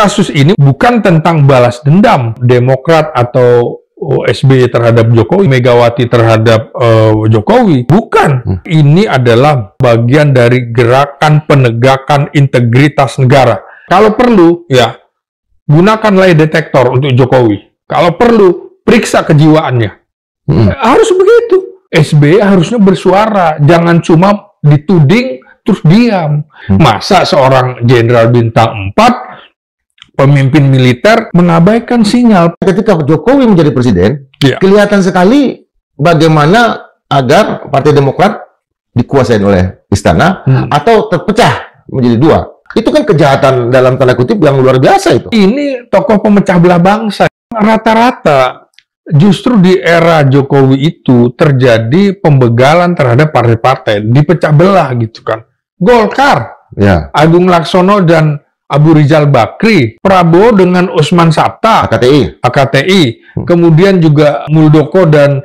kasus ini bukan tentang balas dendam Demokrat atau SBY terhadap Jokowi, Megawati terhadap Jokowi. Bukan. Ini adalah bagian dari gerakan penegakan integritas negara. Kalau perlu, ya, gunakan lie detektor untuk Jokowi. Kalau perlu, periksa kejiwaannya. Harus begitu. SBY harusnya bersuara. Jangan cuma dituding, terus diam. Masa seorang jenderal bintang 4 pemimpin militer mengabaikan sinyal. Ketika Jokowi menjadi presiden, kelihatan sekali bagaimana agar Partai Demokrat dikuasai oleh istana atau terpecah menjadi dua. Itu kan kejahatan dalam tanda kutip yang luar biasa itu. Ini tokoh pemecah belah bangsa. Rata-rata justru di era Jokowi itu terjadi pembegalan terhadap partai-partai, dipecah belah gitu kan. Golkar, Agung Laksono dan Abu Rizal Bakri, Prabowo dengan Usman Sabta, AKTI, kemudian juga Muldoko dan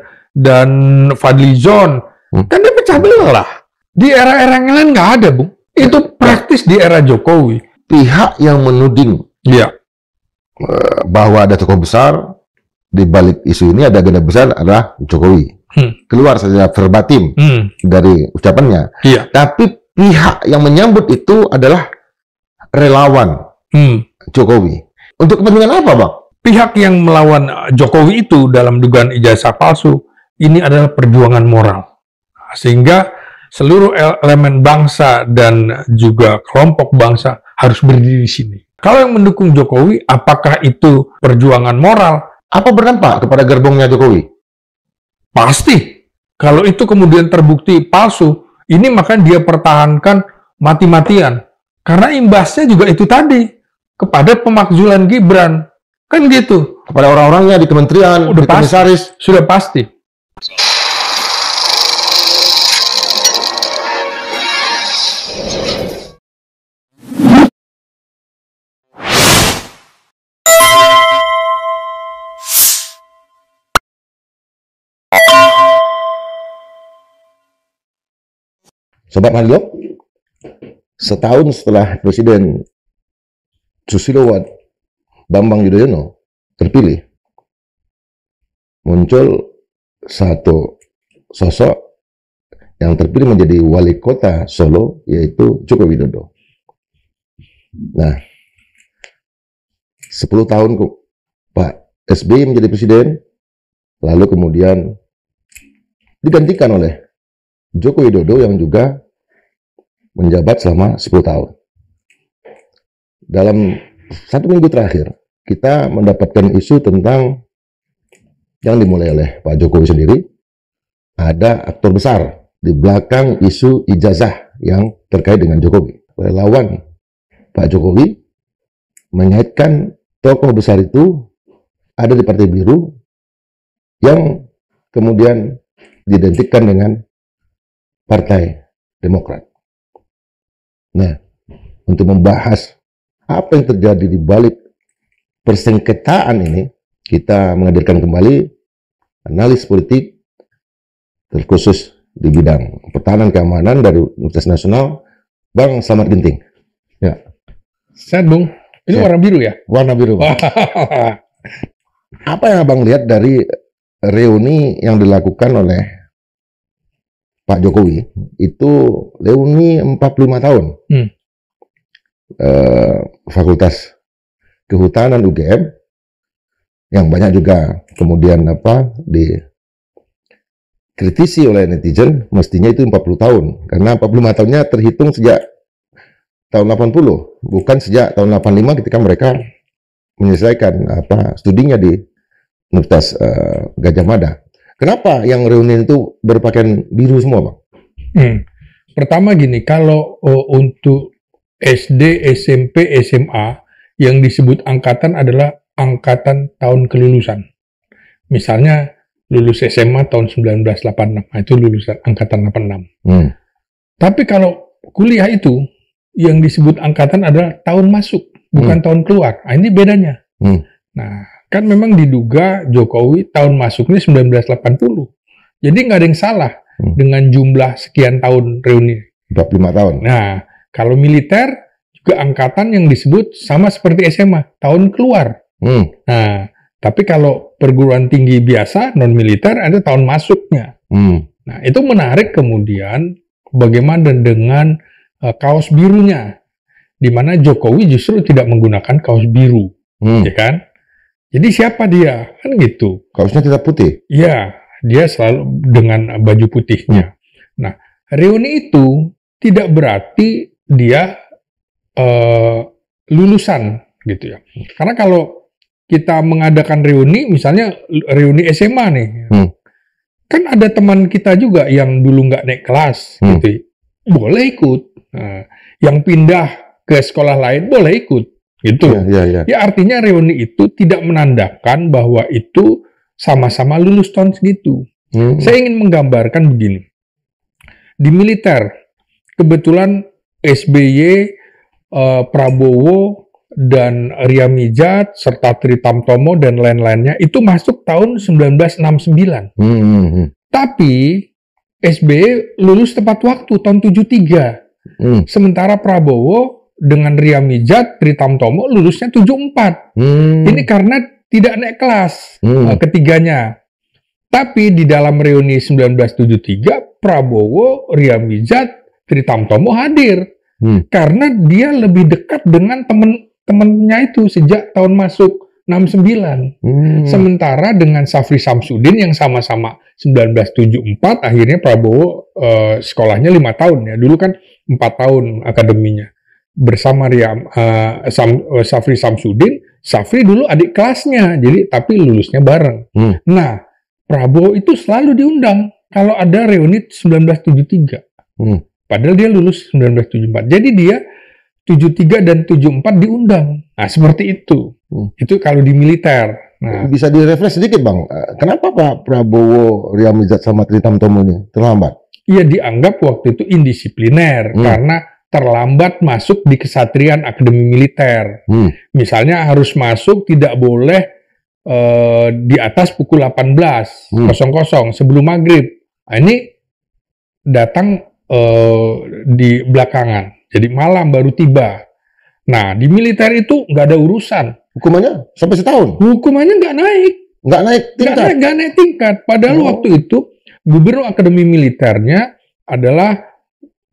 Fadlizon, kan dia pecah belah. Di era-era yang lain nggak ada, Bung. Itu praktis di era Jokowi. Pihak yang menuding bahwa ada tokoh besar di balik isu ini, ada agenda besar adalah Jokowi. Keluar saja verbatim dari ucapannya. Tapi pihak yang menyambut itu adalah relawan Jokowi. Untuk kepentingan apa, Bang? Pihak yang melawan Jokowi itu dalam dugaan ijazah palsu, ini adalah perjuangan moral. Sehingga seluruh elemen bangsa dan juga kelompok bangsa harus berdiri di sini. Kalau yang mendukung Jokowi, apakah itu perjuangan moral? Apa berdampak kepada gerbongnya Jokowi? Pasti. Kalau itu kemudian terbukti palsu, ini maka dia pertahankan mati-matian. Karena imbasnya juga itu tadi, kepada pemakzulan Gibran. Kan gitu. Kepada orang-orangnya di kementerian, di komisaris. Sudah pasti. Sobat Mario, setahun setelah Presiden Susilo Bambang Yudhoyono terpilih, muncul satu sosok yang terpilih menjadi wali kota Solo, yaitu Joko Widodo. Nah, 10 tahun Pak SBY menjadi presiden, lalu kemudian digantikan oleh Joko Widodo yang juga menjabat selama 10 tahun. Dalam 1 minggu terakhir, kita mendapatkan isu tentang yang dimulai oleh Pak Jokowi sendiri. Ada aktor besar di belakang isu ijazah yang terkait dengan Jokowi. Relawan Pak Jokowi mengaitkan tokoh besar itu ada di Partai Biru yang kemudian diidentikan dengan Partai Demokrat. Nah, untuk membahas apa yang terjadi di balik persengketaan ini, kita menghadirkan kembali analis politik terkhusus di bidang pertahanan keamanan dari Universitas Nasional, Bang Slamet Ginting. Ya. Sehat, Bung. Ini warna biru ya? Warna biru. Apa yang Abang lihat dari reuni yang dilakukan oleh Pak Jokowi? Itu reuni 45 tahun. Fakultas Kehutanan UGM yang banyak juga kemudian dikritisi oleh netizen, mestinya itu 40 tahun karena 45 tahunnya terhitung sejak tahun 80, bukan sejak tahun 85 ketika mereka menyelesaikan studinya di Universitas Gajah Mada. Kenapa yang reuni itu berpakaian biru semua, Bang? Pertama gini, kalau untuk SD, SMP, SMA yang disebut angkatan adalah angkatan tahun kelulusan. Misalnya lulus SMA tahun 1986, itu lulusan angkatan 86. Tapi kalau kuliah itu yang disebut angkatan adalah tahun masuk, bukan tahun keluar. Nah, ini bedanya. Nah, kan memang diduga Jokowi tahun masuknya 1980. Jadi nggak ada yang salah dengan jumlah sekian tahun reuni. 45 tahun. Nah, kalau militer juga angkatan yang disebut sama seperti SMA, tahun keluar. Nah, tapi kalau perguruan tinggi biasa, non-militer, ada tahun masuknya. Nah, itu menarik kemudian bagaimana dengan kaos birunya, di mana Jokowi justru tidak menggunakan kaos biru, ya kan? Jadi siapa dia? Kan gitu. Kaosnya tidak putih? Iya, dia selalu dengan baju putihnya. Nah, reuni itu tidak berarti dia lulusan gitu ya. Karena kalau kita mengadakan reuni, misalnya reuni SMA nih, kan ada teman kita juga yang dulu nggak naik kelas, gitu, boleh ikut. Nah, yang pindah ke sekolah lain boleh ikut, gitu. Ya artinya reuni itu tidak menandakan bahwa itu sama-sama lulus tahun segitu. Saya ingin menggambarkan begini. Di militer, kebetulan SBY, Prabowo, dan Ria Mijat, serta Tri Tamtomo, dan lain-lainnya, itu masuk tahun 1969. Tapi SBY lulus tepat waktu, tahun 73. Sementara Prabowo dengan Ria Mijat, Tri Tamtomo, lulusnya 74. Ini karena tidak naik kelas ketiganya. Tapi di dalam reuni 1973, Prabowo, Ria Mijat, Tri Tamtomo hadir. Karena dia lebih dekat dengan teman-temannya itu sejak tahun masuk 69. Sementara dengan Safri Samsudin yang sama-sama 1974, akhirnya Prabowo sekolahnya 5 tahun ya. Dulu kan 4 tahun akademinya. Bersama Safri Samsudin, Safri dulu adik kelasnya, jadi tapi lulusnya bareng. Nah, Prabowo itu selalu diundang kalau ada reuni 1973. Padahal dia lulus 1974. Jadi dia 73 dan 74 diundang. Nah, seperti itu. Itu kalau di militer. Nah, bisa direfresh sedikit, Bang. Kenapa Pak Prabowo, Ria Mijat sama Tri Tamtomo ini terlambat? Ia dianggap waktu itu indisipliner karena terlambat masuk di kesatrian akademi militer. Misalnya harus masuk tidak boleh di atas pukul 18.00 sebelum maghrib. Nah, ini datang di belakangan, jadi malam baru tiba. Nah, di militer itu nggak ada urusan. Hukumannya sampai setahun? Hukumannya nggak naik. Nggak naik tingkat? Nggak naik tingkat. Padahal waktu itu gubernur akademi militernya adalah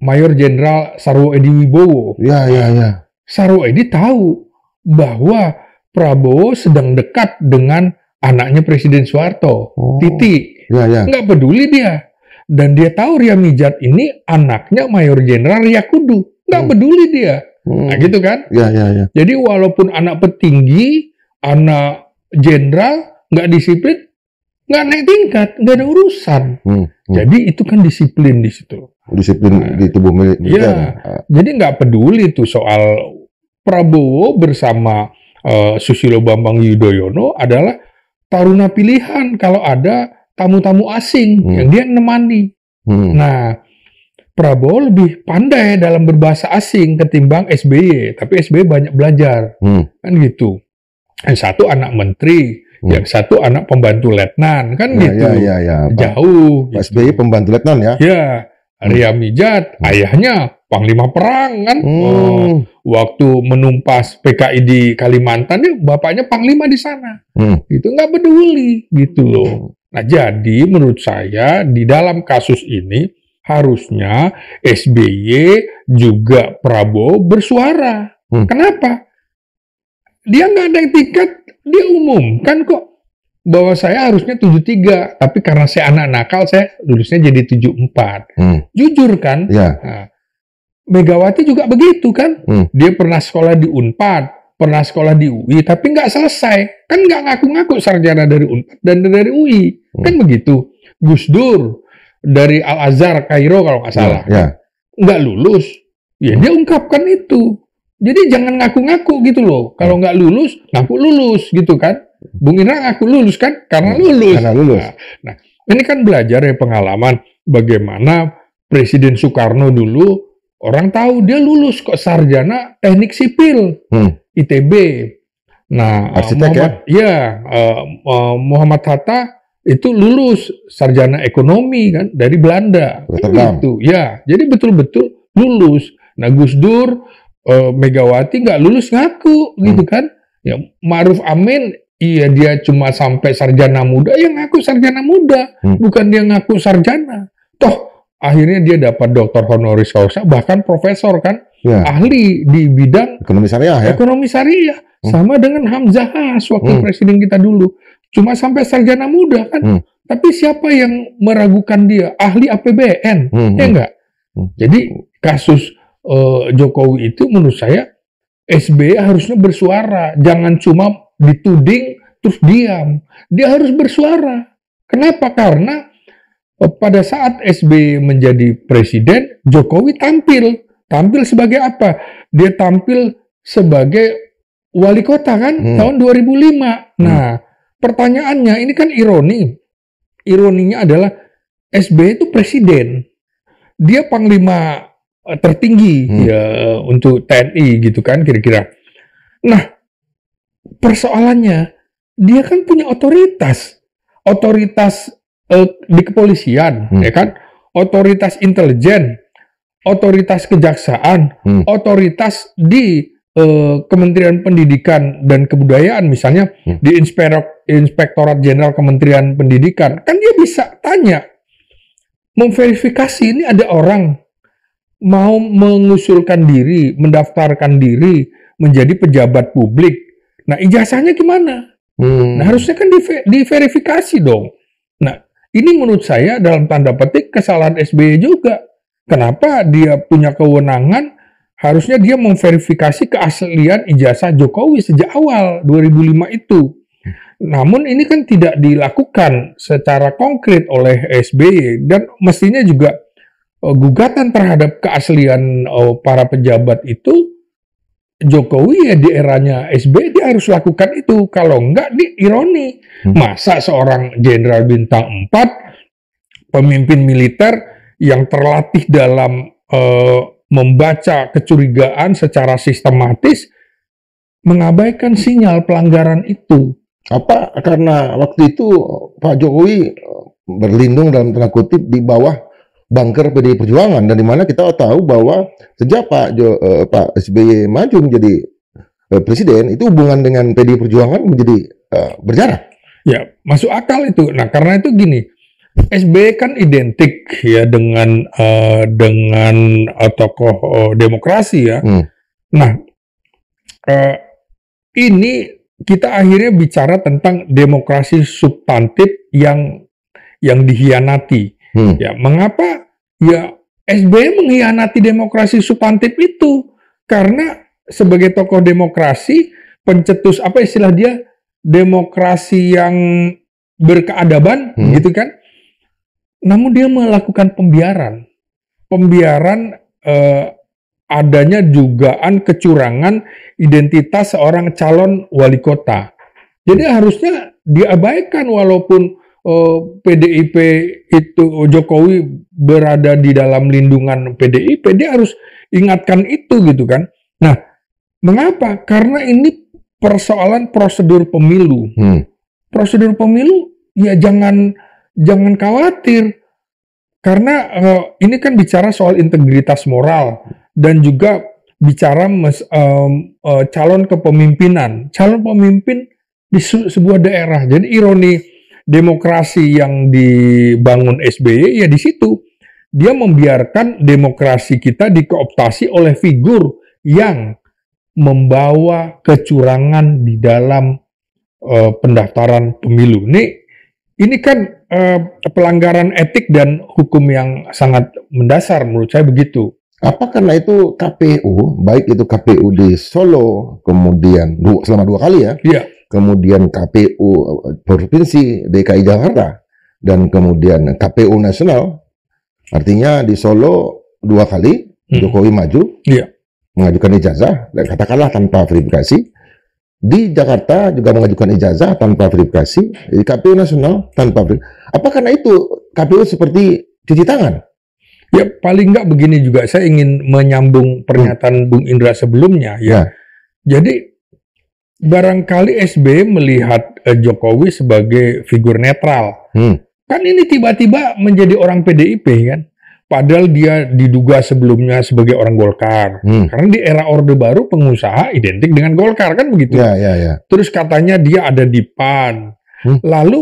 Mayor Jenderal Sarwo Edi Wibowo. Ya. Sarwo Edi tahu bahwa Prabowo sedang dekat dengan anaknya Presiden Soeharto, Titi. Nggak peduli dia. Dan dia tahu Ria Mijat ini anaknya Mayor Jenderal Riyakudu. Nggak peduli dia. Nah gitu kan? Ya. Jadi walaupun anak petinggi, anak jenderal, nggak disiplin, nggak naik tingkat, nggak ada urusan. Jadi itu kan disiplin di situ. Disiplin di tubuh militer. Ya, jadi nggak peduli tuh soal Prabowo bersama Susilo Bambang Yudhoyono adalah taruna pilihan kalau ada tamu-tamu asing yang dia nemani. Nah, Prabowo lebih pandai dalam berbahasa asing ketimbang SBY, tapi SBY banyak belajar, kan gitu. Yang satu anak menteri, yang satu anak pembantu letnan, kan gitu. Jauh. Pak SBY pembantu letnan ya? Ya, Ria Mijat, ayahnya panglima perang kan. Waktu menumpas PKI di Kalimantan, bapaknya panglima di sana. Gitu, nggak peduli, gitu loh. Nah, jadi menurut saya di dalam kasus ini harusnya SBY juga Prabowo bersuara. Kenapa? Dia nggak ada tingkat, dia umumkan kok bahwa saya harusnya 73, tapi karena saya anak nakal, saya lulusnya jadi 74. Jujur kan? Nah, Megawati juga begitu kan? Dia pernah sekolah di Unpad, pernah sekolah di UI, tapi nggak selesai. Kan nggak ngaku-ngaku sarjana dari Unpad dan dari UI. Kan begitu. Gus Dur dari Al-Azhar, Kairo kalau nggak salah. Nggak lulus. Ya dia ungkapkan itu. Jadi jangan ngaku-ngaku gitu loh. Kalau nggak lulus, ngaku lulus gitu kan. Bung Indra ngaku lulus kan? Karena lulus. Nah, ini kan belajar ya pengalaman bagaimana Presiden Soekarno dulu, orang tahu dia lulus kok sarjana teknik sipil, ITB. Nah, Muhammad Hatta itu lulus sarjana ekonomi kan dari Belanda. Kan gitu. Ya, jadi betul-betul lulus. Nah, Gus Dur Megawati nggak lulus ngaku gitu kan. Ya, Ma'ruf Amin, iya dia cuma sampai sarjana muda, ya ngaku sarjana muda, bukan dia ngaku sarjana. Toh akhirnya dia dapat doktor honoris causa, bahkan profesor kan, ahli di bidang ekonomi syariah ya. Ekonomi syariah, sama dengan Hamzah Has, wakil presiden kita dulu, cuma sampai sarjana muda kan. Tapi siapa yang meragukan dia? Ahli APBN, ya enggak? Jadi kasus Jokowi itu menurut saya SBY harusnya bersuara, jangan cuma dituding terus diam. Dia harus bersuara. Kenapa? Karena pada saat SBY menjadi presiden, Jokowi tampil. Tampil sebagai apa? Dia tampil sebagai wali kota kan, tahun 2005. Nah, pertanyaannya ini kan ironi. Ironinya adalah SBY itu presiden. Dia panglima tertinggi ya untuk TNI gitu kan kira-kira. Nah, persoalannya dia kan punya otoritas di kepolisian, ya kan, otoritas intelijen, otoritas kejaksaan, otoritas di Kementerian Pendidikan dan Kebudayaan misalnya di Inspektorat Jenderal Kementerian Pendidikan, kan dia bisa tanya, memverifikasi ini ada orang mau mengusulkan diri, mendaftarkan diri menjadi pejabat publik. Nah, ijazahnya gimana? Nah, harusnya kan diverifikasi dong. Nah, ini menurut saya dalam tanda petik kesalahan SBY juga. Kenapa dia punya kewenangan? Harusnya dia memverifikasi keaslian ijazah Jokowi sejak awal 2005 itu. Namun ini kan tidak dilakukan secara konkret oleh SBY dan mestinya juga gugatan terhadap keaslian para pejabat itu Jokowi ya di eranya SBY dia harus lakukan itu. Kalau enggak, ironi. Masa seorang jenderal bintang 4, pemimpin militer yang terlatih dalam membaca kecurigaan secara sistematis, mengabaikan sinyal pelanggaran itu. Apa karena waktu itu Pak Jokowi berlindung dalam tanda kutip di bawah bunker PDI Perjuangan, dan dimana kita tahu bahwa sejak Pak SBY maju menjadi presiden, itu hubungan dengan PDI Perjuangan menjadi berjarak. Ya, masuk akal itu. Nah, karena itu gini, SBY kan identik ya dengan tokoh demokrasi ya. Nah, ini kita akhirnya bicara tentang demokrasi substantif yang dikhianati. Ya, mengapa ya SBY mengkhianati demokrasi substantif itu? Karena sebagai tokoh demokrasi, pencetus apa istilah dia, demokrasi yang berkeadaban, gitu kan? Namun dia melakukan pembiaran adanya dugaan kecurangan identitas seorang calon wali kota. Jadi harusnya diabaikan walaupun PDIP itu Jokowi berada di dalam lindungan PDIP, dia harus ingatkan itu gitu kan. Nah, mengapa? Karena ini persoalan prosedur pemilu. Prosedur pemilu ya jangan khawatir. Karena ini kan bicara soal integritas moral dan juga bicara calon kepemimpinan, calon pemimpin di sebuah daerah. Jadi ironi demokrasi yang dibangun SBY ya di situ dia membiarkan demokrasi kita dikooptasi oleh figur yang membawa kecurangan di dalam pendaftaran pemilu. Ini kan pelanggaran etik dan hukum yang sangat mendasar menurut saya begitu. Apa karena itu KPU, baik itu KPU di Solo, kemudian selama 2 kali ya, kemudian KPU Provinsi DKI Jakarta, dan kemudian KPU Nasional, artinya di Solo 2 kali Jokowi maju, mengajukan ijazah, dan katakanlah tanpa verifikasi, di Jakarta juga mengajukan ijazah tanpa verifikasi, di KPU Nasional tanpa verifikasi. Apa karena itu KPU seperti cuci tangan? Ya paling nggak begini juga, saya ingin menyambung pernyataan Bung Indra sebelumnya ya. Jadi barangkali SBY melihat Jokowi sebagai figur netral. Kan ini tiba-tiba menjadi orang PDIP kan. Padahal dia diduga sebelumnya sebagai orang Golkar. Karena di era Orde Baru pengusaha identik dengan Golkar kan begitu. Terus katanya dia ada di PAN. Lalu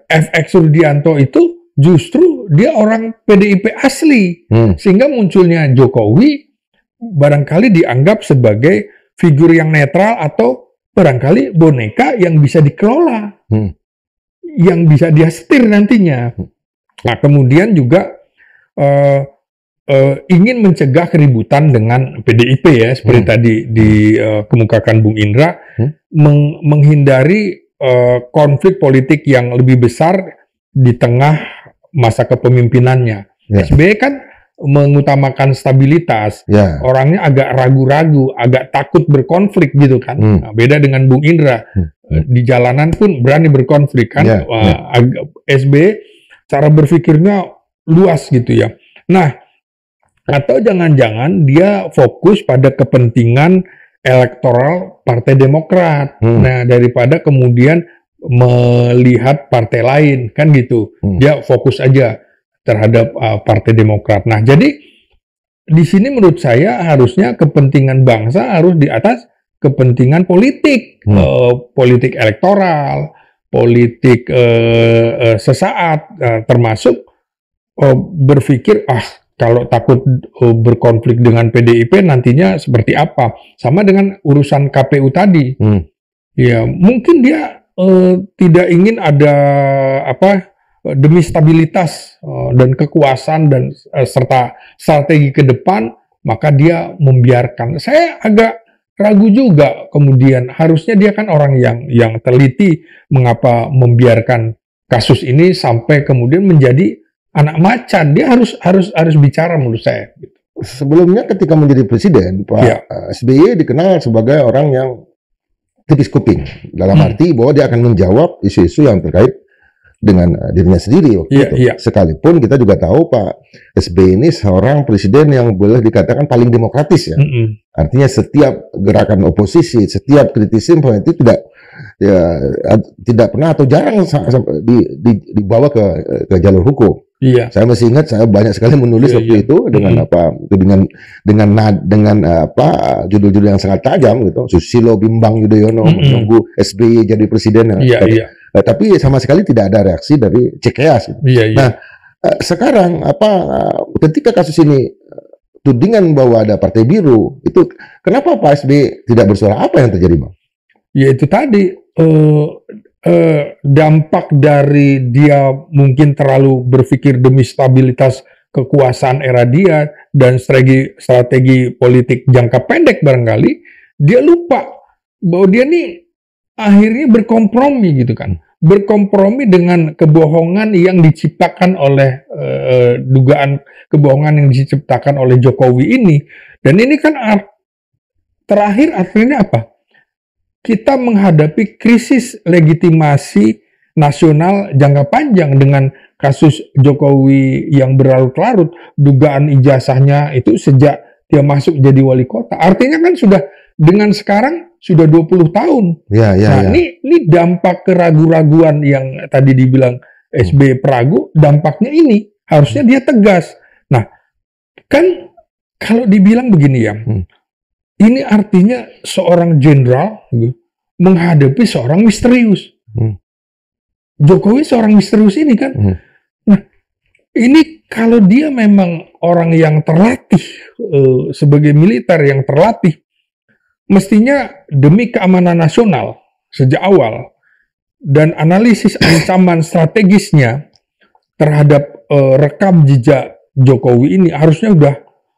FX Rudianto itu justru dia orang PDIP asli. Sehingga munculnya Jokowi barangkali dianggap sebagai figur yang netral atau barangkali boneka yang bisa dikelola. Yang bisa dia setir nantinya. Nah, kemudian juga ingin mencegah keributan dengan PDIP ya, seperti tadi dikemukakan Bung Indra, menghindari konflik politik yang lebih besar di tengah masa kepemimpinannya. SBY kan mengutamakan stabilitas, orangnya agak ragu-ragu, agak takut berkonflik gitu kan. Nah, beda dengan Bung Indra, di jalanan pun berani berkonflik kan. SBY cara berpikirnya luas gitu ya. Nah, atau jangan-jangan dia fokus pada kepentingan elektoral Partai Demokrat. Nah, daripada kemudian melihat partai lain kan gitu. Dia fokus aja terhadap Partai Demokrat. Nah, jadi di sini menurut saya harusnya kepentingan bangsa harus di atas kepentingan politik, politik elektoral, politik sesaat, termasuk berpikir kalau takut berkonflik dengan PDIP nantinya seperti apa. Sama dengan urusan KPU tadi. Ya, mungkin dia tidak ingin ada demi stabilitas dan kekuasaan dan serta strategi ke depan, maka dia membiarkan. Saya agak ragu juga kemudian, harusnya dia kan orang yang teliti, mengapa membiarkan kasus ini sampai kemudian menjadi anak macan. Dia harus bicara menurut saya. Sebelumnya ketika menjadi presiden, Pak SBY dikenal sebagai orang yang tipis kuping, dalam arti bahwa dia akan menjawab isu-isu yang terkait dengan dirinya sendiri waktu itu. Sekalipun kita juga tahu Pak SBY ini seorang presiden yang boleh dikatakan paling demokratis ya. Artinya setiap gerakan oposisi, setiap kritisim itu tidak pernah atau jarang dibawa ke jalur hukum. Saya masih ingat, saya banyak sekali menulis waktu itu dengan judul-judul yang sangat tajam gitu. Susilo Bimbang Yudhoyono menunggu SBY jadi presiden. Tapi sama sekali tidak ada reaksi dari Cikeas. Nah, sekarang ketika kasus ini tudingan bahwa ada Partai Biru, itu kenapa Pak SBY tidak bersuara? Apa yang terjadi, Bang? Ya itu tadi dampak dari dia mungkin terlalu berpikir demi stabilitas kekuasaan era dia dan strategi politik jangka pendek barangkali, dia lupa bahwa dia nih akhirnya berkompromi gitu kan. Berkompromi dengan kebohongan yang diciptakan oleh dugaan kebohongan yang diciptakan oleh Jokowi ini. Dan ini kan terakhir artinya apa? Kita menghadapi krisis legitimasi nasional jangka panjang dengan kasus Jokowi yang berlarut-larut, dugaan ijazahnya itu sejak dia masuk jadi wali kota. Artinya kan sudah dengan sekarang sudah 20 tahun. Ini dampak keraguan-raguan yang tadi dibilang SBY peragu, dampaknya ini harusnya dia tegas. Nah, kan kalau dibilang begini ya, ini artinya seorang jenderal menghadapi seorang misterius. Jokowi seorang misterius ini kan. Nah, ini kalau dia memang orang yang terlatih sebagai militer yang terlatih, mestinya demi keamanan nasional sejak awal dan analisis ancaman strategisnya terhadap rekam jejak Jokowi ini harusnya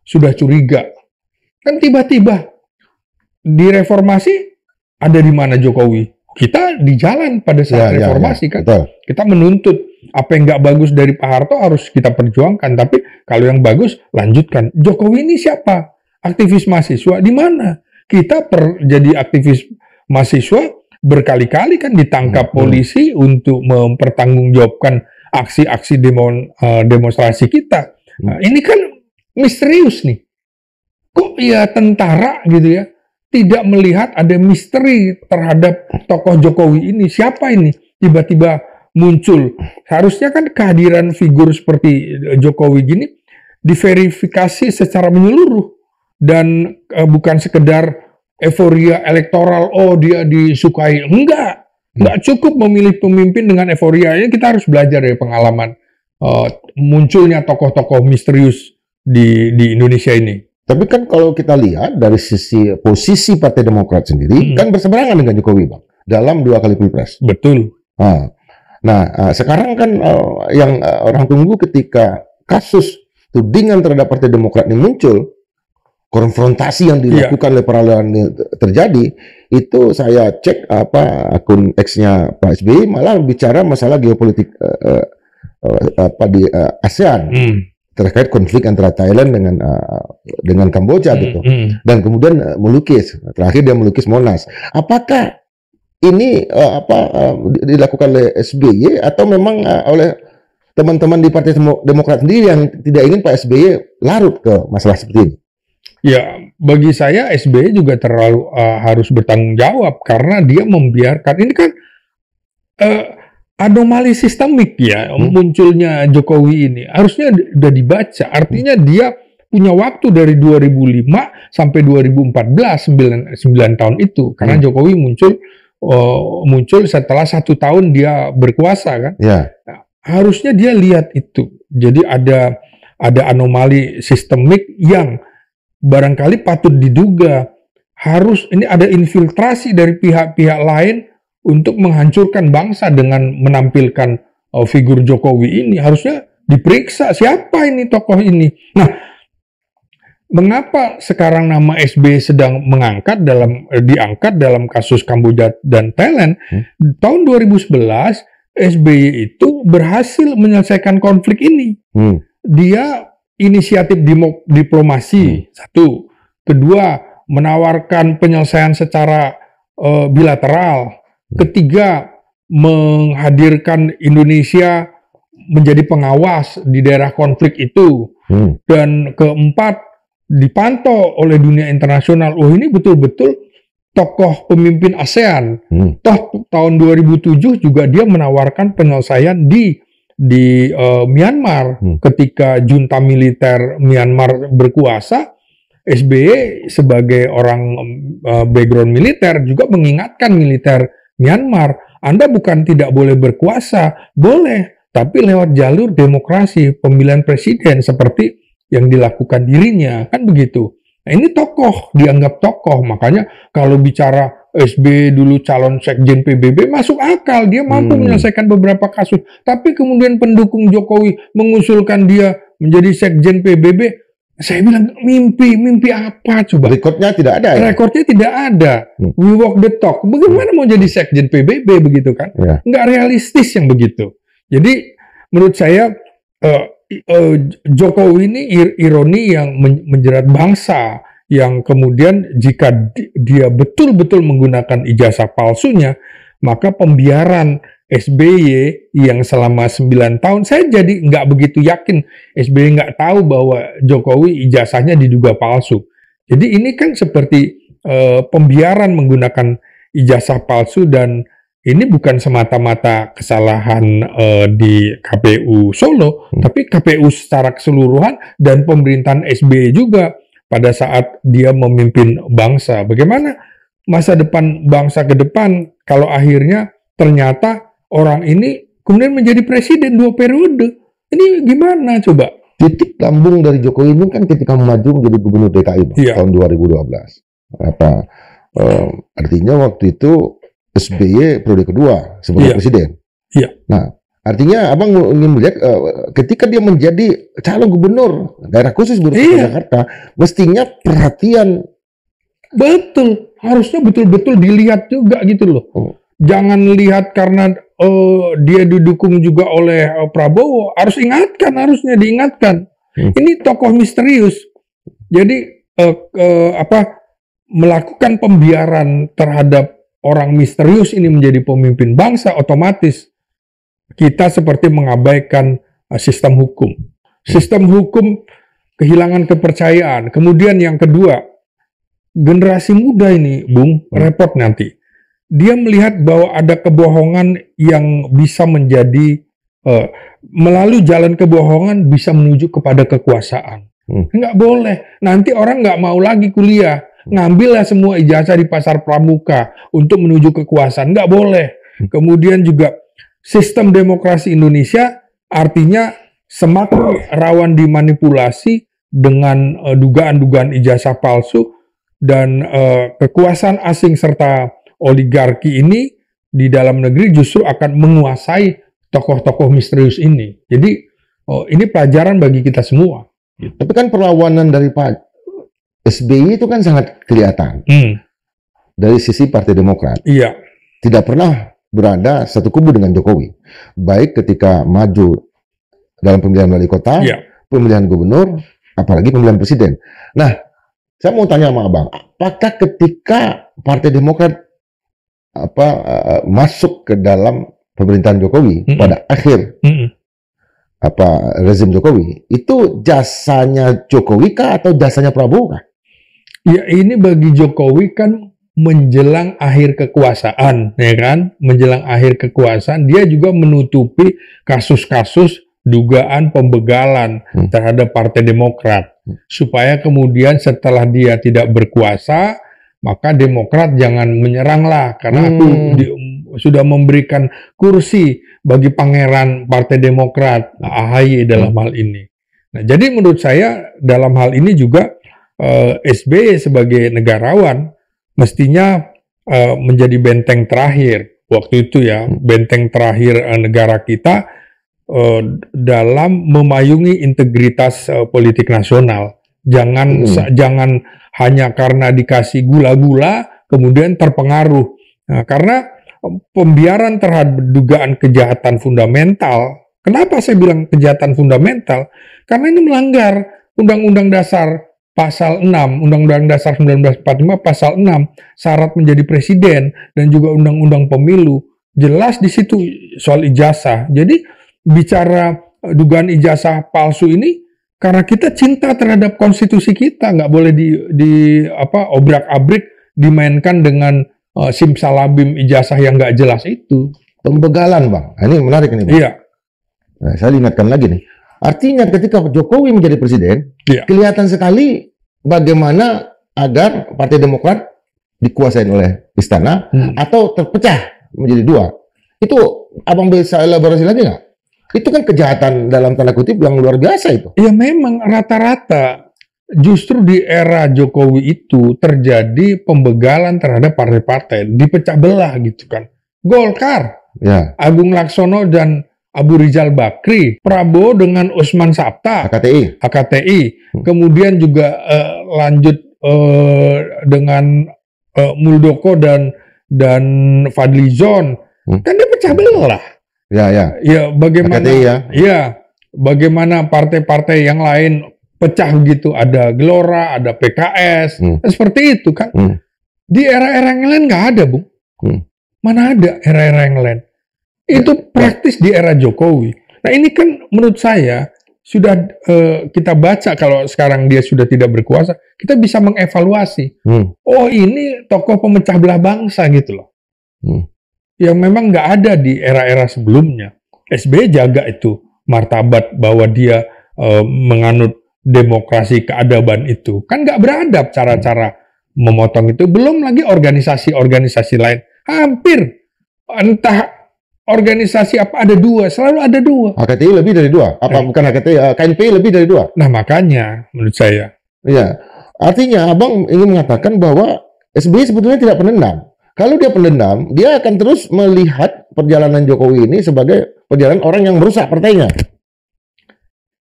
sudah curiga. Kan tiba-tiba di reformasi ada di mana Jokowi? Kita di jalan pada saat reformasi kan. Betul. Kita menuntut apa yang nggak bagus dari Pak Harto harus kita perjuangkan, tapi kalau yang bagus lanjutkan. Jokowi ini siapa? Aktivis mahasiswa di mana? Kita jadi aktivis mahasiswa berkali-kali kan ditangkap polisi untuk mempertanggungjawabkan aksi-aksi demonstrasi kita. Nah, ini kan misterius nih. Kok ya tentara gitu ya tidak melihat ada misteri terhadap tokoh Jokowi ini? Siapa ini? Tiba-tiba muncul. Seharusnya kan kehadiran figur seperti Jokowi gini diverifikasi secara menyeluruh dan bukan sekedar euforia elektoral, oh dia disukai. Nggak cukup memilih pemimpin dengan euforia. Ini kita harus belajar dari pengalaman munculnya tokoh-tokoh misterius di Indonesia ini. Tapi kan kalau kita lihat dari sisi posisi Partai Demokrat sendiri, kan berseberangan dengan Jokowi, Bang, dalam 2 kali pilpres. Betul. Nah, sekarang kan yang orang tunggu ketika kasus tudingan terhadap Partai Demokrat ini muncul, konfrontasi yang dilakukan oleh para ini terjadi, itu saya cek akun X-nya Pak SBY malah bicara masalah geopolitik di ASEAN. Terkait konflik antara Thailand dengan Kamboja gitu, dan kemudian melukis. Terakhir dia melukis Monas. Apakah ini dilakukan oleh SBY atau memang oleh teman-teman di Partai Demokrat sendiri yang tidak ingin Pak SBY larut ke masalah seperti ini? Ya, bagi saya SBY juga terlalu harus bertanggung jawab karena dia membiarkan ini kan anomali sistemik ya munculnya Jokowi ini. Harusnya sudah dibaca. Artinya dia punya waktu dari 2005 sampai 2014 9 tahun itu karena Jokowi muncul setelah 1 tahun dia berkuasa kan. Yeah. Nah, harusnya dia lihat itu. Jadi ada anomali sistemik yang barangkali patut diduga ini ada infiltrasi dari pihak-pihak lain untuk menghancurkan bangsa dengan menampilkan figur Jokowi ini. Harusnya diperiksa siapa ini tokoh ini. Nah, mengapa sekarang nama SBY sedang diangkat dalam kasus Kamboja dan Thailand? Tahun 2011 SBY itu berhasil menyelesaikan konflik ini. Dia inisiatif diplomasi, satu. Kedua, menawarkan penyelesaian secara bilateral. Ketiga, menghadirkan Indonesia menjadi pengawas di daerah konflik itu. Dan keempat, dipantau oleh dunia internasional. Oh, ini betul-betul tokoh pemimpin ASEAN. Toh tahun 2007 juga dia menawarkan penyelesaian di Myanmar. Ketika junta militer Myanmar berkuasa, SBY sebagai orang background militer juga mengingatkan militer Myanmar, Anda bukan tidak boleh berkuasa, boleh, tapi lewat jalur demokrasi, pemilihan presiden seperti yang dilakukan dirinya, kan begitu. Nah, ini dianggap tokoh, makanya kalau bicara SBY dulu calon sekjen PBB masuk akal, dia mampu menyelesaikan beberapa kasus, tapi kemudian pendukung Jokowi mengusulkan dia menjadi sekjen PBB. Saya bilang mimpi apa coba? Rekodnya tidak ada ya? Rekodnya tidak ada. We walk the talk. Bagaimana mau jadi sekjen PBB begitu kan? Nggak realistis yang begitu. Jadi menurut saya Jokowi ini ironi yang menjerat bangsa, yang kemudian jika dia betul-betul menggunakan ijazah palsunya, maka pembiaran SBY yang selama 9 tahun, saya jadi nggak begitu yakin SBY nggak tahu bahwa Jokowi ijazahnya diduga palsu. Jadi ini kan seperti pembiaran menggunakan ijazah palsu, dan ini bukan semata-mata kesalahan di KPU Solo, tapi KPU secara keseluruhan dan pemerintahan SBY juga pada saat dia memimpin bangsa. Bagaimana masa depan bangsa ke depan kalau akhirnya ternyata orang ini kemudian menjadi presiden 2 periode. Ini gimana coba? Titik lambung dari Jokowi ini kan ketika maju menjadi gubernur DKI tahun 2012. Artinya waktu itu SBY periode kedua sebagai presiden. Nah, artinya abang ingin melihat ketika dia menjadi calon gubernur daerah khusus Jakarta, mestinya perhatian harusnya betul-betul dilihat juga gitu loh. Jangan lihat karena dia didukung juga oleh Prabowo, harusnya diingatkan. Ini tokoh misterius. Jadi melakukan pembiaran terhadap orang misterius ini menjadi pemimpin bangsa, otomatis kita seperti mengabaikan sistem hukum. Sistem hukum kehilangan kepercayaan. Kemudian yang kedua, generasi muda ini, Bung, repot nanti. dia melihat bahwa ada kebohongan yang bisa menjadi melalui jalan kebohongan bisa menuju kepada kekuasaan. Nggak boleh. Nanti orang nggak mau lagi kuliah. Ngambillah semua ijazah di pasar pramuka untuk menuju kekuasaan. Nggak boleh. Kemudian juga sistem demokrasi Indonesia artinya semakin rawan dimanipulasi dengan dugaan-dugaan ijazah palsu dan kekuasaan asing serta oligarki ini di dalam negeri justru akan menguasai tokoh-tokoh misterius ini. Jadi ini pelajaran bagi kita semua. Tapi kan perlawanan dari Pak SBY itu kan sangat kelihatan dari sisi Partai Demokrat. Iya. Tidak pernah berada satu kubu dengan Jokowi. Baik ketika maju dalam pemilihan wali kota, pemilihan gubernur, apalagi pemilihan presiden. Nah, saya mau tanya sama Abang, apakah ketika Partai Demokrat masuk ke dalam pemerintahan Jokowi pada akhir rezim Jokowi, itu jasanya Jokowi kah atau jasanya Prabowo kah? Ya, ini bagi Jokowi kan menjelang akhir kekuasaan, ya kan? Menjelang akhir kekuasaan, dia juga menutupi kasus-kasus dugaan pembegalan terhadap Partai Demokrat, supaya kemudian setelah dia tidak berkuasa, maka Demokrat jangan menyeranglah, karena aku sudah memberikan kursi bagi pangeran Partai Demokrat, AHY dalam hal ini. Nah, jadi menurut saya dalam hal ini juga SBY sebagai negarawan mestinya menjadi benteng terakhir waktu itu ya, benteng terakhir negara kita dalam memayungi integritas politik nasional. Jangan hanya karena dikasih gula-gula kemudian terpengaruh. Nah, karena pembiaran terhadap dugaan kejahatan fundamental. Kenapa saya bilang kejahatan fundamental? Karena ini melanggar Undang-Undang Dasar Pasal 6, Undang-Undang Dasar 1945 Pasal 6, syarat menjadi presiden dan juga Undang-Undang Pemilu. Jelas di situ soal ijazah. Jadi bicara dugaan ijazah palsu ini karena kita cinta terhadap konstitusi kita, nggak boleh obrak-abrik dimainkan dengan simsalabim ijazah yang nggak jelas itu. Pembegalan, Bang. Ini menarik ini, Bang. Iya. Nah, saya ingatkan lagi nih. Artinya ketika Jokowi menjadi presiden, kelihatan sekali bagaimana agar Partai Demokrat dikuasai oleh istana atau terpecah menjadi dua. Itu Abang bisa elaborasi lagi nggak? Itu kan kejahatan dalam tanda kutip yang luar biasa itu. Ya memang rata-rata justru di era Jokowi itu terjadi pembegalan terhadap partai-partai, dipecah belah gitu kan. Golkar, Agung Laksono dan Abu Rizal Bakri, Prabowo dengan Usman Sabta, HKTI, kemudian juga lanjut dengan Muldoko dan Fadlizon, kan dia pecah belah. Ya, bagaimana? HKTI, bagaimana partai-partai yang lain pecah gitu? Ada Gelora, ada PKS, seperti itu kan? Di era-era yang lain nggak ada, Bung. Mana ada era-era yang lain? Itu praktis di era Jokowi. Nah ini kan menurut saya sudah kita baca kalau sekarang dia sudah tidak berkuasa, kita bisa mengevaluasi. Oh ini tokoh pemecah belah bangsa gitu loh. Yang memang nggak ada di era-era sebelumnya. SBY jaga itu martabat bahwa dia menganut demokrasi keadaban itu. Kan nggak beradab cara-cara memotong itu. Belum lagi organisasi-organisasi lain. Hampir entah organisasi apa ada dua, selalu ada dua. HKTI lebih dari dua, bukan HKTI, KNPI lebih dari dua. Nah makanya menurut saya. Iya, artinya Abang ingin mengatakan bahwa SBY sebetulnya tidak pendendam. Kalau dia pendendam, dia akan terus melihat perjalanan Jokowi ini sebagai perjalanan orang yang merusak partainya.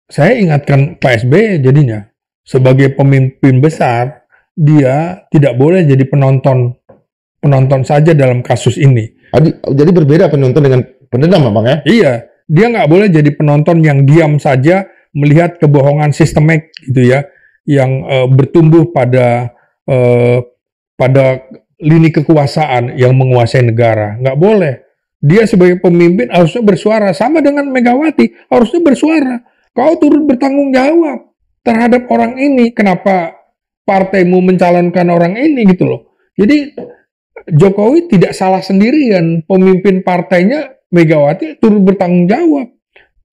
Saya ingatkan Pak SBY jadinya sebagai pemimpin besar, dia tidak boleh jadi penonton saja dalam kasus ini. Jadi berbeda penonton dengan pendendam, Bang ya? Iya, dia nggak boleh jadi penonton yang diam saja melihat kebohongan sistemik gitu ya, yang bertumbuh pada lini kekuasaan yang menguasai negara. Nggak boleh. Dia sebagai pemimpin harusnya bersuara, sama dengan Megawati, harusnya bersuara. Kau turut bertanggung jawab terhadap orang ini. Kenapa partaimu mencalonkan orang ini gitu loh. Jadi Jokowi tidak salah sendirian, pemimpin partainya Megawati turut bertanggung jawab.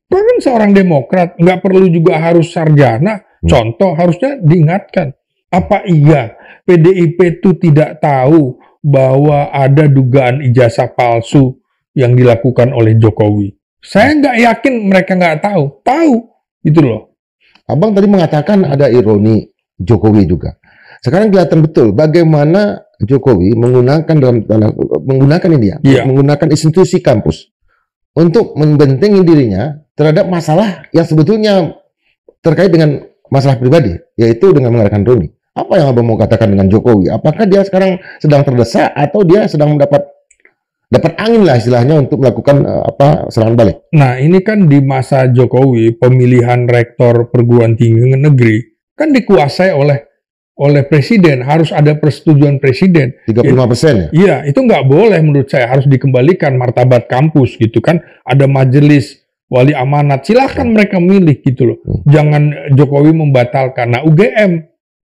Kan seorang Demokrat, nggak perlu juga harus sarjana, contoh harusnya diingatkan. Apa iya PDIP itu tidak tahu bahwa ada dugaan ijazah palsu yang dilakukan oleh Jokowi? Saya nggak yakin mereka nggak tahu, gitu loh. Abang tadi mengatakan ada ironi Jokowi juga. Sekarang kelihatan betul bagaimana Jokowi menggunakan ini ya, menggunakan institusi kampus untuk membentengi dirinya terhadap masalah yang sebetulnya terkait dengan masalah pribadi, yaitu dengan mengadakan reuni. Apa yang Abang mau katakan dengan Jokowi? Apakah dia sekarang sedang terdesak atau dia sedang dapat angin lah istilahnya untuk melakukan serangan balik? Nah, ini kan di masa Jokowi pemilihan rektor perguruan tinggi negeri kan dikuasai oleh presiden, harus ada persetujuan presiden. 35% ya? Iya, itu nggak boleh menurut saya, harus dikembalikan martabat kampus gitu kan. Ada majelis wali amanat, silahkan mereka milih gitu loh. Jangan Jokowi membatalkan. Nah, UGM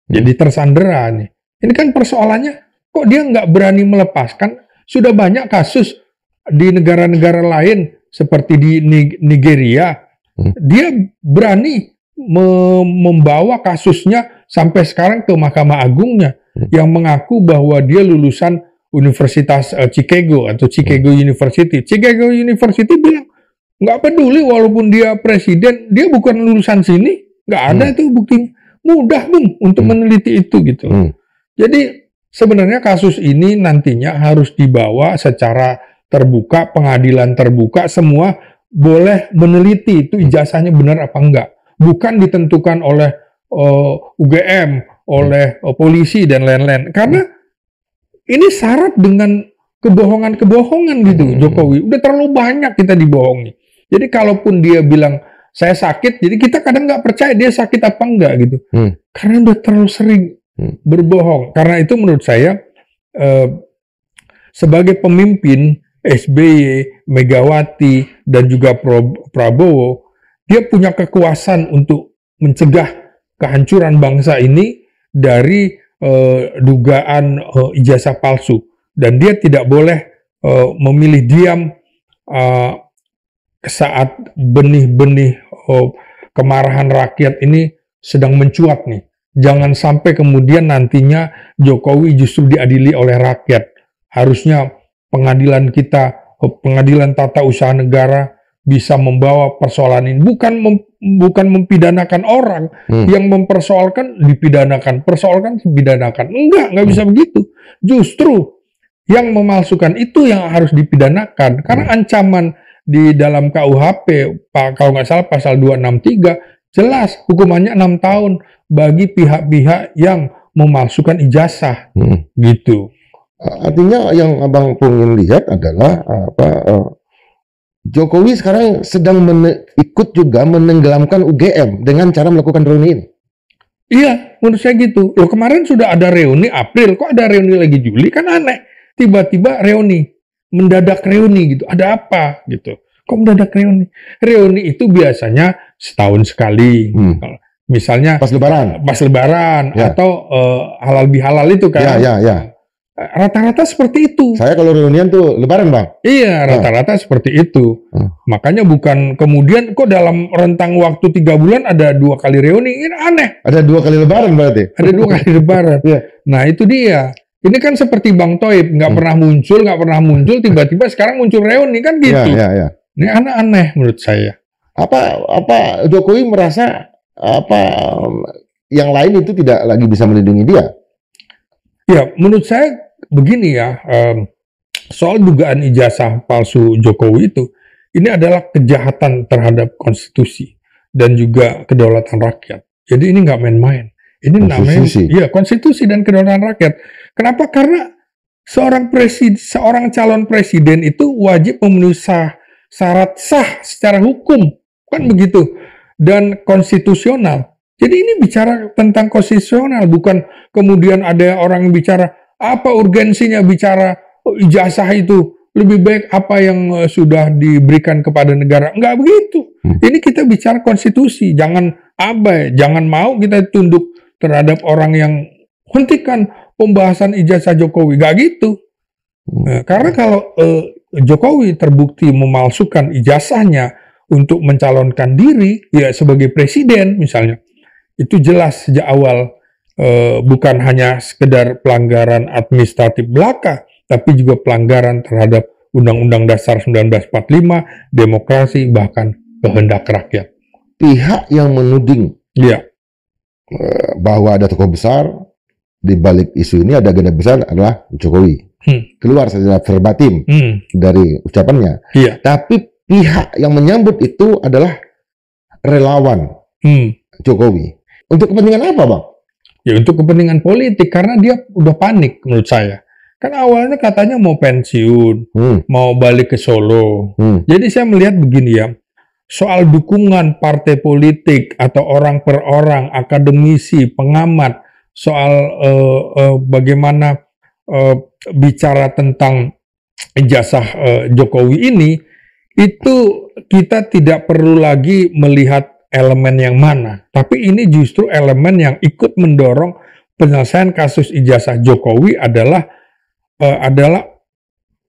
jadi tersandera nih. Ini kan persoalannya, kok dia nggak berani melepaskan? Sudah banyak kasus di negara-negara lain seperti di Nigeria, dia berani membawa kasusnya sampai sekarang ke Mahkamah Agungnya yang mengaku bahwa dia lulusan Universitas Chicago atau Chicago University. Chicago University bilang nggak peduli walaupun dia presiden, dia bukan lulusan sini, nggak ada itu buktinya. Mudah Bung untuk meneliti itu gitu. Jadi sebenarnya kasus ini nantinya harus dibawa secara terbuka, pengadilan terbuka, semua boleh meneliti itu ijazahnya benar apa enggak. Bukan ditentukan oleh UGM, oleh polisi dan lain-lain. Karena ini syarat dengan kebohongan-kebohongan gitu, Jokowi. Udah terlalu banyak kita dibohongi. Jadi kalaupun dia bilang, saya sakit, jadi kita kadang nggak percaya dia sakit apa enggak gitu. Karena udah terlalu sering berbohong. Karena itu menurut saya, sebagai pemimpin, SBY, Megawati, dan juga Prabowo, dia punya kekuasaan untuk mencegah kehancuran bangsa ini dari dugaan ijazah palsu. Dan dia tidak boleh memilih diam saat benih-benih kemarahan rakyat ini sedang mencuat nih. Jangan sampai kemudian nantinya Jokowi justru diadili oleh rakyat. Harusnya pengadilan kita, pengadilan tata usaha negara bisa membawa persoalan ini, bukan mempidanakan orang, yang mempersoalkan dipidanakan, persoalkan dipidanakan. Enggak bisa begitu. Justru yang memalsukan itu yang harus dipidanakan, karena ancaman di dalam KUHP, kalau nggak salah pasal 263, jelas hukumannya 6 tahun bagi pihak-pihak yang memalsukan ijazah, gitu. Artinya yang Abang ingin lihat adalah Jokowi sekarang sedang ikut juga menenggelamkan UGM dengan cara melakukan reuni ini. Iya, menurut saya gitu. Loh, kemarin sudah ada reuni April, kok ada reuni lagi Juli? Kan aneh. Tiba-tiba reuni, mendadak reuni gitu. Ada apa gitu? Kok mendadak reuni? Reuni itu biasanya setahun sekali. Misalnya pas Lebaran ya. Atau halal bihalal itu kan. Ya. Rata-rata seperti itu. Saya kalau reunian tuh Lebaran, Bang. Iya, rata-rata seperti itu. Makanya bukan kemudian kok dalam rentang waktu 3 bulan ada 2 kali reuni. Ini aneh. Ada 2 kali Lebaran berarti? Ada 2 kali Lebaran. Nah, itu dia. Ini kan seperti Bang Toib, nggak pernah muncul, tiba-tiba sekarang muncul reuni, kan gitu. Ya. Ini aneh menurut saya. Apa Jokowi merasa yang lain itu tidak lagi bisa melindungi dia? Ya, menurut saya begini ya, soal dugaan ijazah palsu Jokowi itu, ini adalah kejahatan terhadap konstitusi dan juga kedaulatan rakyat. Jadi ini nggak main-main. Ini namanya konstitusi dan kedaulatan rakyat. Kenapa? Karena seorang calon presiden itu wajib memenuhi syarat sah secara hukum, kan begitu, dan konstitusional. Jadi ini bicara tentang konstitusional, bukan kemudian ada orang yang bicara apa urgensinya bicara ijazah itu, lebih baik apa yang sudah diberikan kepada negara. Enggak begitu. Ini kita bicara konstitusi, jangan abai, jangan mau kita tunduk terhadap orang yang hentikan pembahasan ijazah Jokowi. Enggak gitu. Karena kalau Jokowi terbukti memalsukan ijazahnya untuk mencalonkan diri ya sebagai presiden misalnya, itu jelas sejak awal bukan hanya sekedar pelanggaran administratif belaka, tapi juga pelanggaran terhadap Undang-Undang Dasar 1945, demokrasi, bahkan kehendak rakyat. Pihak yang menuding Ya, bahwa ada tokoh besar di balik isu ini, ada agenda besar adalah Jokowi. Keluar secara verbatim dari ucapannya. iya. Tapi pihak yang menyambut itu adalah relawan Jokowi. Untuk kepentingan apa, Bang? Ya untuk kepentingan politik, karena dia udah panik menurut saya. Kan awalnya katanya mau pensiun, mau balik ke Solo. Jadi saya melihat begini ya, soal dukungan partai politik atau orang per orang, akademisi, pengamat, soal bagaimana bicara tentang ijazah Jokowi ini, itu kita tidak perlu lagi melihat elemen yang mana, tapi ini justru elemen yang ikut mendorong penyelesaian kasus ijazah Jokowi adalah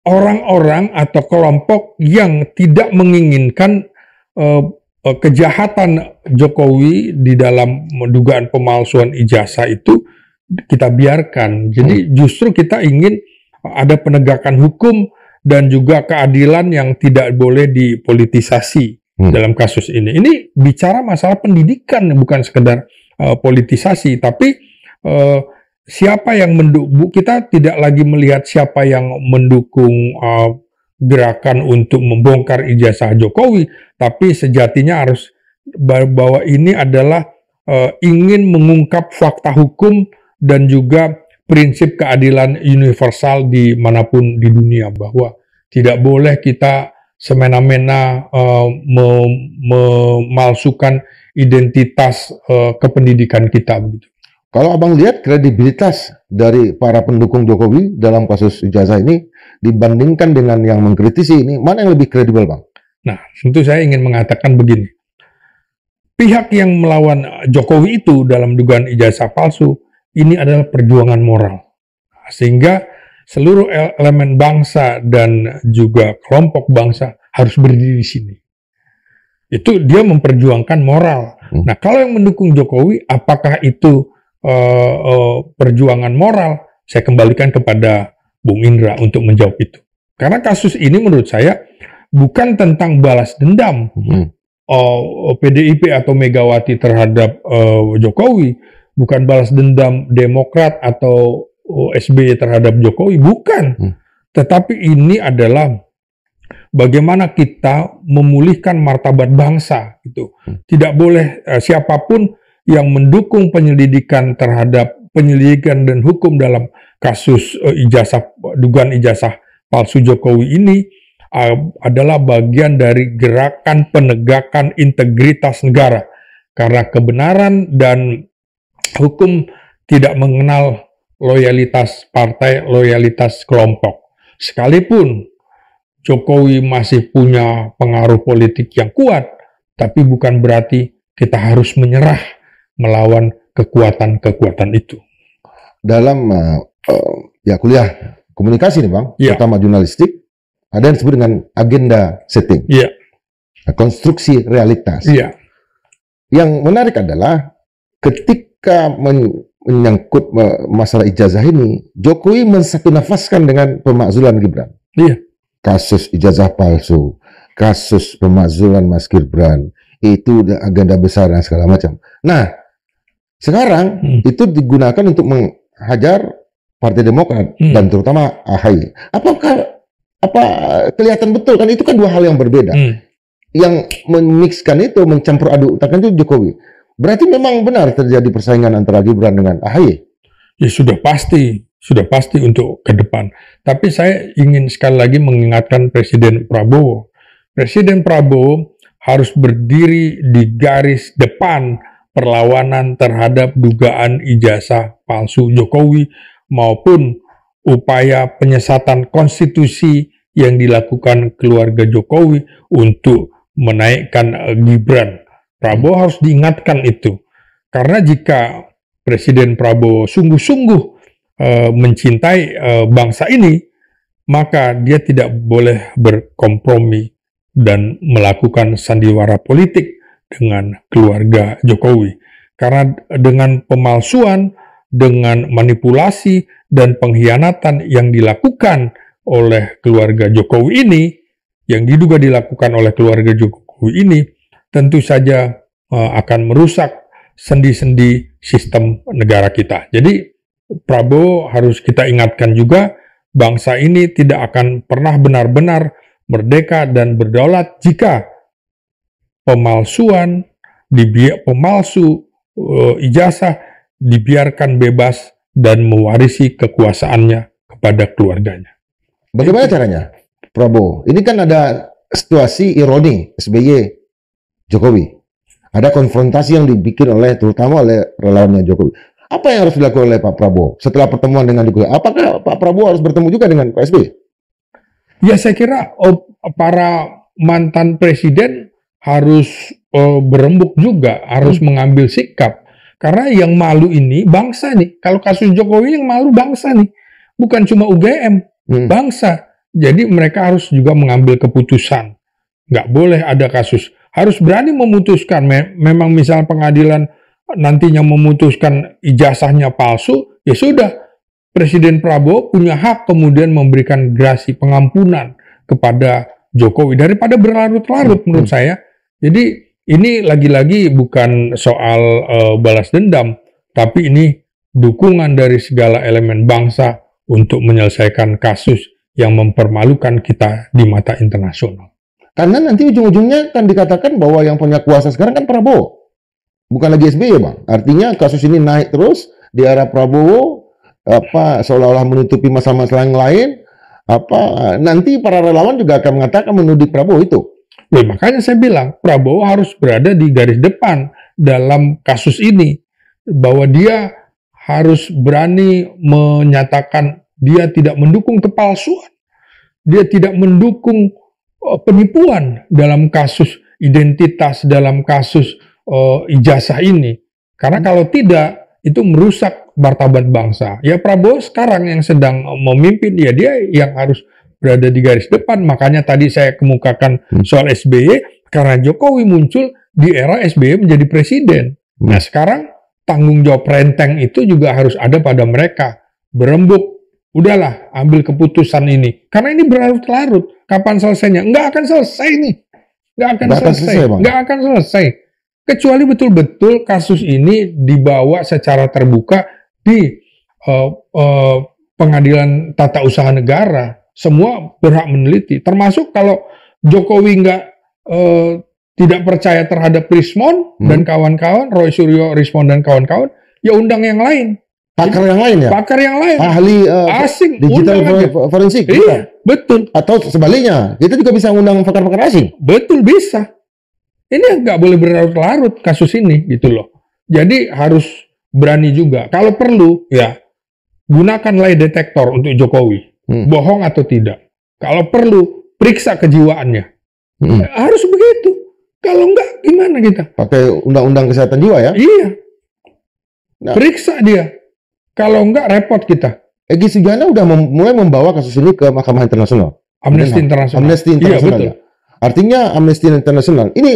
orang-orang atau kelompok yang tidak menginginkan kejahatan Jokowi di dalam dugaan pemalsuan ijazah itu kita biarkan. Jadi justru kita ingin ada penegakan hukum dan juga keadilan yang tidak boleh dipolitisasi dalam kasus ini. Ini bicara masalah pendidikan, bukan sekedar politisasi, tapi siapa yang mendukung. Kita tidak lagi melihat siapa yang mendukung gerakan untuk membongkar ijazah Jokowi, tapi sejatinya harus bahwa ini adalah ingin mengungkap fakta hukum dan juga prinsip keadilan universal di manapun di dunia, bahwa tidak boleh kita semena-mena memalsukan identitas kependidikan kita begitu. Kalau Abang lihat kredibilitas dari para pendukung Jokowi dalam kasus ijazah ini dibandingkan dengan yang mengkritisi ini, mana yang lebih kredibel, Bang? Nah, tentu saya ingin mengatakan begini. Pihak yang melawan Jokowi itu dalam dugaan ijazah palsu, ini adalah perjuangan moral. Sehingga seluruh elemen bangsa dan juga kelompok bangsa harus berdiri di sini. Itu dia memperjuangkan moral. Nah, kalau yang mendukung Jokowi, apakah itu perjuangan moral? Saya kembalikan kepada Bung Indra untuk menjawab itu. Karena kasus ini menurut saya bukan tentang balas dendam PDIP atau Megawati terhadap Jokowi, bukan balas dendam Demokrat atau SBY terhadap Jokowi, bukan. Tetapi ini adalah bagaimana kita memulihkan martabat bangsa. Itu tidak boleh siapapun yang mendukung penyelidikan dan hukum dalam kasus dugaan ijazah palsu Jokowi ini adalah bagian dari gerakan penegakan integritas negara, karena kebenaran dan hukum tidak mengenal loyalitas partai, loyalitas kelompok. Sekalipun Jokowi masih punya pengaruh politik yang kuat, tapi bukan berarti kita harus menyerah melawan kekuatan-kekuatan itu. Dalam kuliah komunikasi nih, Bang, terutama jurnalistik, ada yang disebut dengan agenda setting, konstruksi realitas. Yang menarik adalah ketika menyangkut masalah ijazah ini, Jokowi mensatu nafaskan dengan pemakzulan Gibran. Kasus ijazah palsu, kasus pemakzulan Mas Gibran, itu agenda besar dan segala macam. Nah, sekarang itu digunakan untuk menghajar Partai Demokrat dan terutama AHY. Apa kelihatan betul kan itu kan dua hal yang berbeda. Yang memixkan itu, mencampur adukkan itu Jokowi. Berarti memang benar terjadi persaingan antara Gibran dengan AHY. Ya sudah pasti untuk ke depan. Tapi saya ingin sekali lagi mengingatkan Presiden Prabowo. Presiden Prabowo harus berdiri di garis depan perlawanan terhadap dugaan ijazah palsu Jokowi maupun upaya penyesatan konstitusi yang dilakukan keluarga Jokowi untuk menaikkan Gibran. Prabowo harus diingatkan itu. Karena jika Presiden Prabowo sungguh-sungguh mencintai bangsa ini, maka dia tidak boleh berkompromi dan melakukan sandiwara politik dengan keluarga Jokowi. Karena dengan pemalsuan, dengan manipulasi, dan pengkhianatan yang dilakukan oleh keluarga Jokowi ini, yang diduga dilakukan oleh keluarga Jokowi ini, tentu saja akan merusak sendi-sendi sistem negara kita. Jadi Prabowo harus kita ingatkan juga, bangsa ini tidak akan pernah benar-benar merdeka dan berdaulat jika pemalsu ijazah dibiarkan bebas dan mewarisi kekuasaannya kepada keluarganya. Bagaimana caranya, Prabowo? Ini kan ada situasi ironi SBY Jokowi. Ada konfrontasi yang dibikin terutama oleh relawannya Jokowi. Apa yang harus dilakukan oleh Pak Prabowo setelah pertemuan dengan Jokowi? Apakah Pak Prabowo harus bertemu juga dengan Pak SBY? Ya, saya kira para mantan presiden harus berembuk juga, harus mengambil sikap. Karena yang malu ini bangsa nih. Kalau kasus Jokowi yang malu bangsa nih. Bukan cuma UGM, bangsa. Jadi mereka harus juga mengambil keputusan. Nggak boleh ada kasus. Harus berani memutuskan. Memang misalnya pengadilan nantinya memutuskan ijazahnya palsu, ya sudah. Presiden Prabowo punya hak kemudian memberikan grasi pengampunan kepada Jokowi daripada berlarut-larut menurut saya. Jadi ini lagi-lagi bukan soal balas dendam, tapi ini dukungan dari segala elemen bangsa untuk menyelesaikan kasus yang mempermalukan kita di mata internasional. Karena nanti ujung-ujungnya kan dikatakan bahwa yang punya kuasa sekarang kan Prabowo, bukan lagi SBY, Bang. Artinya kasus ini naik terus di era Prabowo, seolah-olah menutupi masalah-masalah yang lain. Nanti para relawan juga akan mengatakan menuding Prabowo itu. Ya, makanya saya bilang Prabowo harus berada di garis depan dalam kasus ini, bahwa dia harus berani menyatakan dia tidak mendukung kepalsuan, dia tidak mendukung penipuan dalam kasus identitas, dalam kasus ijazah ini. Karena kalau tidak, itu merusak martabat bangsa. Ya Prabowo sekarang yang sedang memimpin, ya dia yang harus berada di garis depan. Makanya tadi saya kemukakan soal SBY, karena Jokowi muncul di era SBY menjadi presiden. Nah sekarang tanggung jawab renteng itu juga harus ada pada mereka. Berembuk, udahlah ambil keputusan ini. Karena ini berlarut-larut. Kapan selesainya? Nggak akan selesai nih. Nggak akan selesai. Nggak akan selesai. Kecuali betul-betul kasus ini dibawa secara terbuka di pengadilan tata usaha negara. Semua berhak meneliti. Termasuk kalau Jokowi tidak percaya terhadap Rismon dan kawan-kawan, Roy Suryo, Rismon dan kawan-kawan, ya undang yang lain. Pakar yang lain ya? Pakar yang lain. Ahli asing. Digital forensik. Iya, betul. Atau sebaliknya, kita juga bisa undang pakar-pakar asing. Betul, bisa. Ini nggak boleh berlarut-larut kasus ini, gitu loh. Jadi harus berani juga. Kalau perlu, ya gunakan lie detektor untuk Jokowi. Bohong atau tidak. Kalau perlu, periksa kejiwaannya. Harus begitu. Kalau enggak, gimana kita? Pakai undang-undang kesehatan jiwa ya? Iya. Nah, periksa dia. Kalau enggak, repot kita. Egy Sujana udah mulai membawa kasus ini ke Mahkamah Internasional. Amnesty Internasional. Amnesty Internasional. Iya, ya. Artinya Amnesty Internasional. Ini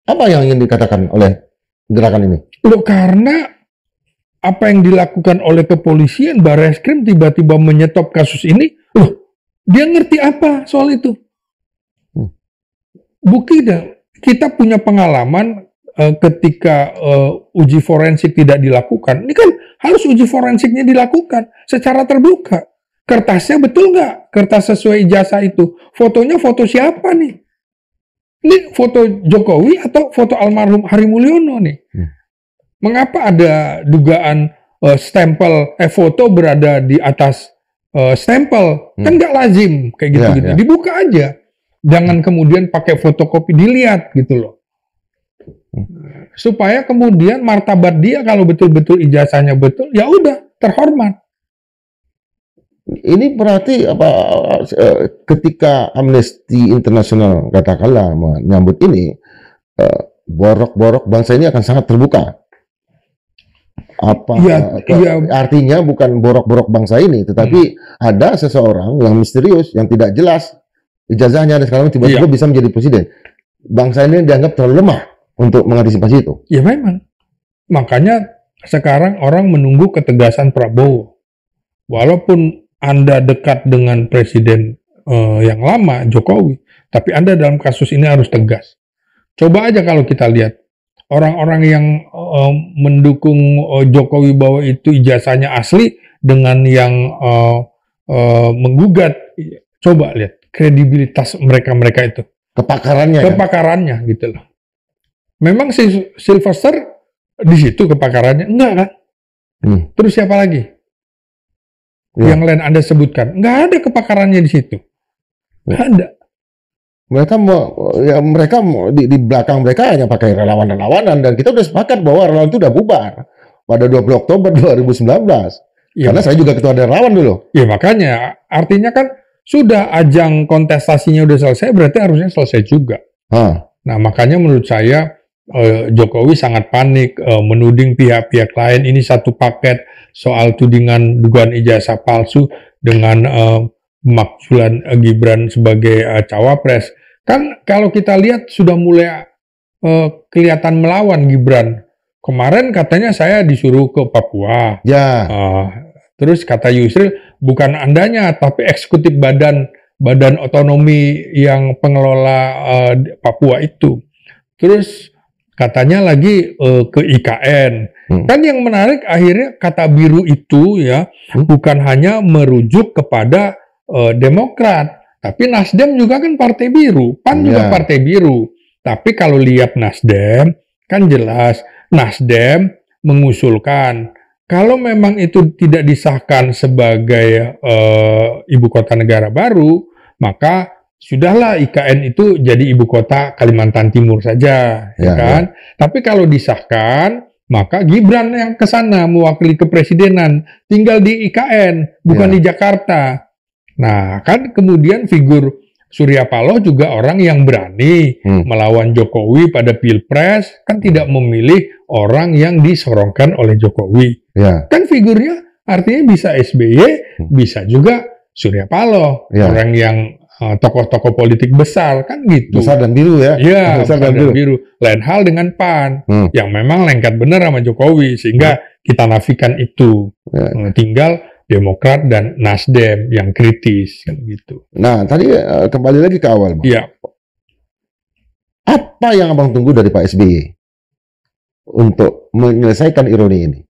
apa yang ingin dikatakan oleh gerakan ini? Loh, karena apa yang dilakukan oleh kepolisian, Barreskrim tiba-tiba menyetop kasus ini, loh, dia ngerti apa soal itu? Bukti dah. Kita punya pengalaman ketika uji forensik tidak dilakukan. Ini kan harus uji forensiknya dilakukan secara terbuka. Kertasnya betul nggak? Kertas sesuai ijazah itu. Fotonya foto siapa nih? Ini foto Jokowi atau foto almarhum Hari Mulyono nih? Mengapa ada dugaan stempel foto berada di atas stempel? Kan nggak lazim kayak gitu-gitu. Ya. Dibuka aja. Jangan kemudian pakai fotokopi, dilihat gitu loh. Supaya kemudian martabat dia kalau betul-betul ijazahnya betul, ya udah terhormat. Ini berarti ketika Amnesty Internasional katakanlah menyambut ini, borok-borok bangsa ini akan sangat terbuka. apa Iya. artinya bukan borok-borok bangsa ini, tetapi ada seseorang yang misterius yang tidak jelas ijazahnya dan sekarang tiba-tiba bisa menjadi presiden. Bangsa ini dianggap terlalu lemah untuk mengantisipasi itu. Ya memang. Makanya sekarang orang menunggu ketegasan Prabowo. Walaupun Anda dekat dengan presiden yang lama, Jokowi, tapi Anda dalam kasus ini harus tegas. Coba aja kalau kita lihat orang-orang yang mendukung Jokowi bahwa itu ijazahnya asli dengan yang menggugat, coba lihat kredibilitas mereka itu, kepakarannya gitu loh. Memang si Sylvester di situ kepakarannya enggak kan? Terus siapa lagi? Yang lain Anda sebutkan, nggak ada kepakarannya di situ, nggak ada. Mereka di belakang mereka hanya pakai relawan-relawanan, dan kita udah sepakat bahwa relawan itu udah bubar pada 20 Oktober 2019. Ya, karena saya juga ketua relawan dulu. Ya makanya, artinya kan sudah ajang kontestasinya udah selesai, berarti harusnya selesai juga. Nah makanya menurut saya Jokowi sangat panik, menuding pihak-pihak lain. Ini satu paket soal tudingan dugaan ijazah palsu dengan pemakzulan Gibran sebagai cawapres. Kan kalau kita lihat sudah mulai kelihatan melawan Gibran. Kemarin katanya saya disuruh ke Papua. Ya. Terus kata Yusril, bukan Andanya, tapi eksekutif badan otonomi yang pengelola Papua itu. Terus katanya lagi ke IKN. Kan yang menarik akhirnya kata biru itu ya bukan hanya merujuk kepada Demokrat. Tapi Nasdem juga kan partai biru, PAN juga partai biru. Tapi kalau lihat Nasdem, kan jelas Nasdem mengusulkan kalau memang itu tidak disahkan sebagai ibu kota negara baru, maka sudahlah IKN itu jadi ibu kota Kalimantan Timur saja, ya kan? Tapi kalau disahkan, maka Gibran yang ke sana mewakili kepresidenan, tinggal di IKN, bukan di Jakarta. Nah, kan kemudian figur Surya Paloh juga orang yang berani melawan Jokowi pada Pilpres, kan tidak memilih orang yang disorongkan oleh Jokowi. Kan figurnya artinya bisa SBY, bisa juga Surya Paloh, orang yang tokoh-tokoh politik besar, kan gitu. Besar dan biru ya? Iya, besar dan biru. Lain hal dengan PAN, yang memang lengket benar sama Jokowi, sehingga kita nafikan itu. Tinggal Demokrat dan Nasdem yang kritis, kan gitu. Nah, tadi kembali lagi ke awal, Bang. Iya. Apa yang Abang tunggu dari Pak SBY untuk menyelesaikan ironi ini?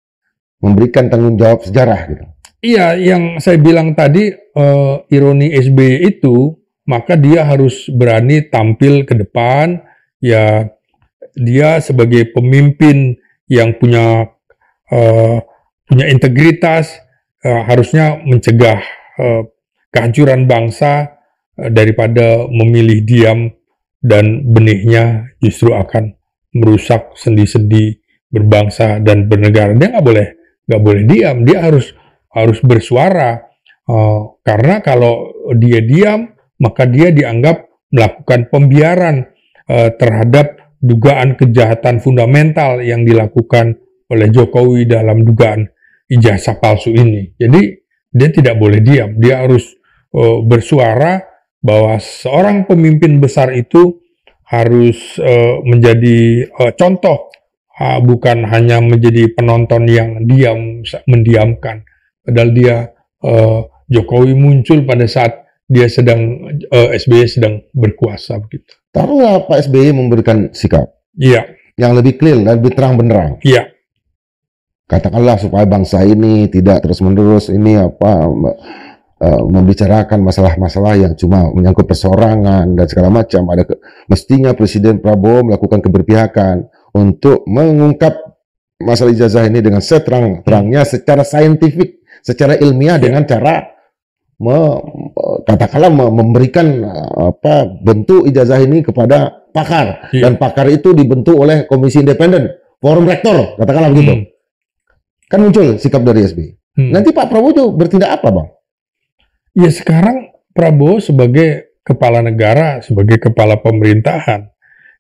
Memberikan tanggung jawab sejarah gitu. Iya, yang saya bilang tadi, ironi SBY itu, maka dia harus berani tampil ke depan, ya dia sebagai pemimpin yang punya integritas, harusnya mencegah kehancuran bangsa daripada memilih diam dan benihnya justru akan merusak sendi-sendi berbangsa dan bernegara. Dia nggak boleh diam, dia harus bersuara, karena kalau dia diam maka dia dianggap melakukan pembiaran terhadap dugaan kejahatan fundamental yang dilakukan oleh Jokowi dalam dugaan ijazah palsu ini. Jadi dia tidak boleh diam, dia harus bersuara bahwa seorang pemimpin besar itu harus menjadi contoh, bukan hanya menjadi penonton yang mendiamkan. Padahal dia Jokowi muncul pada saat dia SBY sedang berkuasa begitu. Taruhlah Pak SBY memberikan sikap yang lebih clear, lebih terang benderang. Iya. Katakanlah supaya bangsa ini tidak terus-menerus membicarakan masalah-masalah yang cuma menyangkut perseorangan dan segala macam. Mestinya Presiden Prabowo melakukan keberpihakan untuk mengungkap masalah ijazah ini dengan seterang-terangnya, secara saintifik, secara ilmiah, dengan cara katakanlah memberikan bentuk ijazah ini kepada pakar, dan pakar itu dibentuk oleh komisi independen, forum rektor, katakanlah begitu. Kan muncul sikap dari SBY. Nanti Pak Prabowo itu bertindak apa, Bang? Ya sekarang Prabowo sebagai kepala negara, sebagai kepala pemerintahan,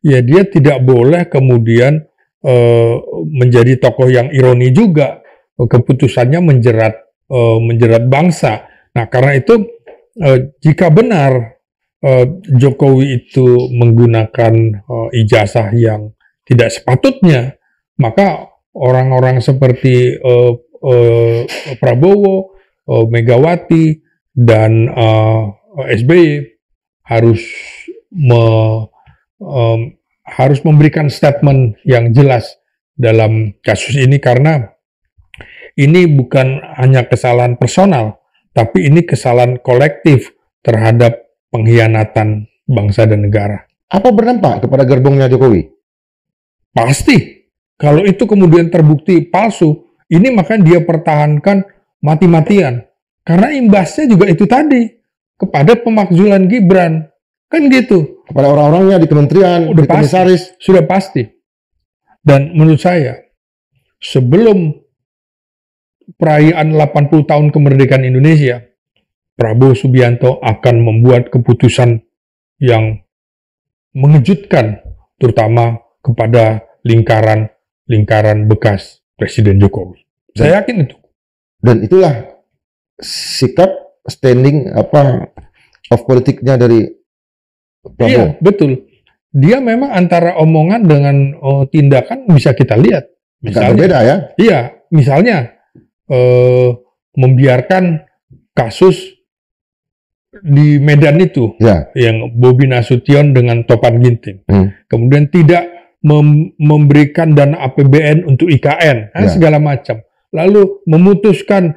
ya dia tidak boleh kemudian menjadi tokoh yang ironi juga. keputusannya menjerat bangsa. Nah, karena itu jika benar Jokowi itu menggunakan ijazah yang tidak sepatutnya, maka orang-orang seperti Prabowo, Megawati, dan SBY harus memberikan statement yang jelas dalam kasus ini, karena ini bukan hanya kesalahan personal, tapi ini kesalahan kolektif terhadap pengkhianatan bangsa dan negara. Apa berdampak kepada gerbongnya Jokowi? Pasti. Kalau itu kemudian terbukti palsu, ini makanya dia pertahankan mati-matian. Karena imbasnya juga itu tadi, kepada pemakzulan Gibran. Kan gitu. Kepada orang-orangnya di kementerian, di komisaris. Sudah pasti. Dan menurut saya, sebelum perayaan 80 tahun kemerdekaan Indonesia, Prabowo Subianto akan membuat keputusan yang mengejutkan, terutama kepada lingkaran bekas Presiden Jokowi. Saya yakin itu. Dan itulah sikap standing of politiknya dari Prabowo. Iya, betul. Dia memang antara omongan dengan tindakan bisa kita lihat. Misalnya, beda ya? Iya, misalnya membiarkan kasus di Medan itu, ya, yang Bobi Nasution dengan Topan Ginting. Kemudian tidak memberikan dana APBN untuk IKN, segala macam. Lalu memutuskan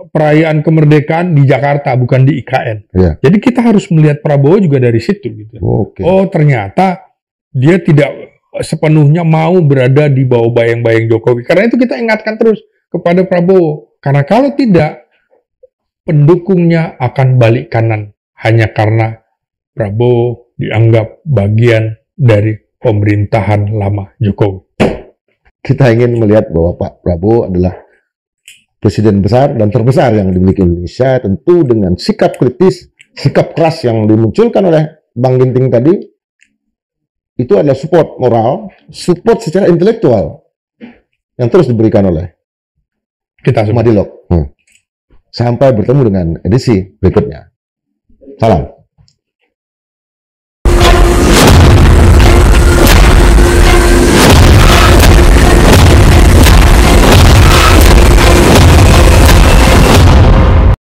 perayaan kemerdekaan di Jakarta, bukan di IKN. Ya. Jadi kita harus melihat Prabowo juga dari situ. Gitu. Oh, ternyata dia tidak sepenuhnya mau berada di bawah bayang-bayang Jokowi. Karena itu kita ingatkan terus kepada Prabowo. Karena kalau tidak, pendukungnya akan balik kanan hanya karena Prabowo dianggap bagian dari pemerintahan lama Jokowi. Kita ingin melihat bahwa Pak Prabowo adalah presiden besar dan terbesar yang dimiliki Indonesia, tentu dengan sikap kritis, sikap keras yang dimunculkan oleh Bang Ginting tadi, itu adalah support moral, support secara intelektual yang terus diberikan oleh kita semua. Sampai bertemu dengan edisi berikutnya. Salam.